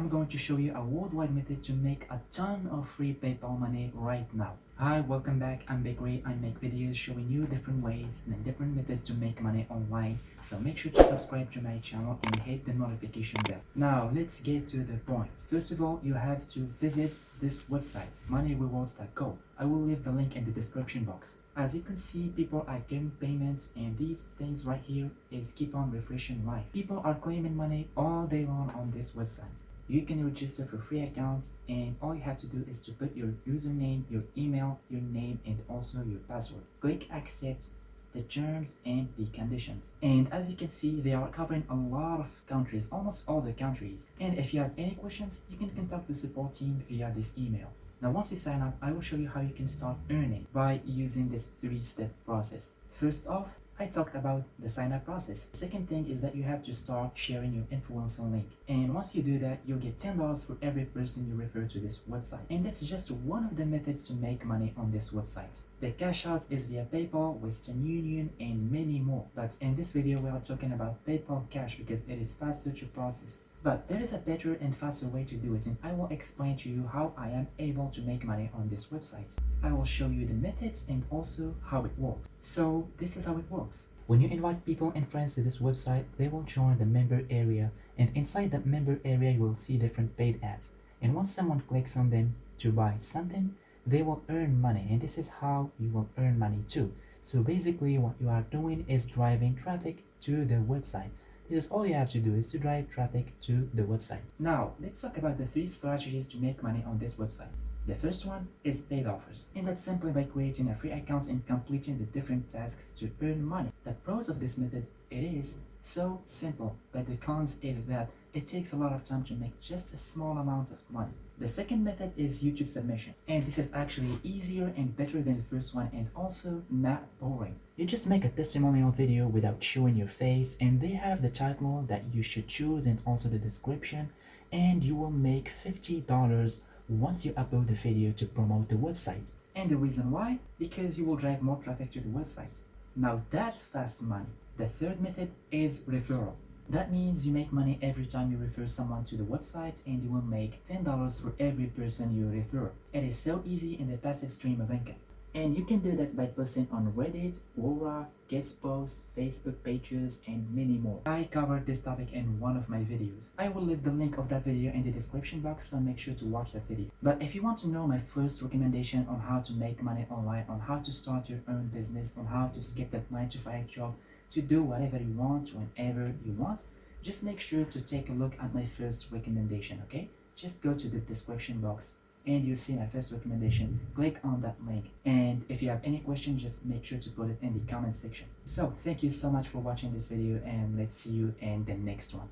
I'm going to show you a worldwide method to make a ton of free PayPal money right now. Hi, welcome back. I'm Bakery. I make videos showing you different ways and different methods to make money online. So make sure to subscribe to my channel and hit the notification bell. Now let's get to the point. First of all, you have to visit this website, moneyrewards.co. I will leave the link in the description box. As you can see, people are getting payments, and these things right here is keep on refreshing life. People are claiming money all day long on this website. You can register for free accounts, and all you have to do is to put your username, your email, your name, and also your password. Click accept the terms and the conditions. And as you can see, they are covering a lot of countries, almost all the countries. And if you have any questions, you can contact the support team via this email. Now once you sign up, I will show you how you can start earning by using this 3-step process. First off, I talked about the sign up process. The second thing is that you have to start sharing your influencer link. And once you do that, you'll get $10 for every person you refer to this website. And that's just one of the methods to make money on this website. The cash out is via PayPal, Western Union, and many more. But in this video, we are talking about PayPal Cash because it is faster to process. But there is a better and faster way to do it, and I will explain to you how I am able to make money on this website. I will show you the methods and also how it works. So this is how it works. When you invite people and friends to this website, they will join the member area, and inside that member area you will see different paid ads. And once someone clicks on them to buy something, they will earn money, and this is how you will earn money too. So basically what you are doing is driving traffic to the website. This is all you have to do, is to drive traffic to the website. Now, let's talk about the 3 strategies to make money on this website. The first one is paid offers, and that's simply by creating a free account and completing the different tasks to earn money. The pros of this method, it is so simple, but the cons is that it takes a lot of time to make just a small amount of money. The second method is YouTube submission, and this is actually easier and better than the first one, and also not boring. You just make a testimonial video without showing your face, and they have the title that you should choose and also the description, and you will make $50 once you upload the video to promote the website. And the reason why? Because you will drive more traffic to the website. Now that's fast money. The third method is referral. That means you make money every time you refer someone to the website, and you will make $10 for every person you refer. It is so easy and a passive stream of income. And you can do that by posting on Reddit, Quora, guest posts, Facebook pages, and many more. I covered this topic in one of my videos. I will leave the link of that video in the description box, so make sure to watch that video. But if you want to know my first recommendation on how to make money online, on how to start your own business, on how to skip that 9-to-5 job, to do whatever you want, whenever you want, just make sure to take a look at my first recommendation, okay? Just go to the description box and you see my first recommendation. Click on that link, and if you have any questions, just make sure to put it in the comment section. So thank you so much for watching this video, and let's see you in the next one.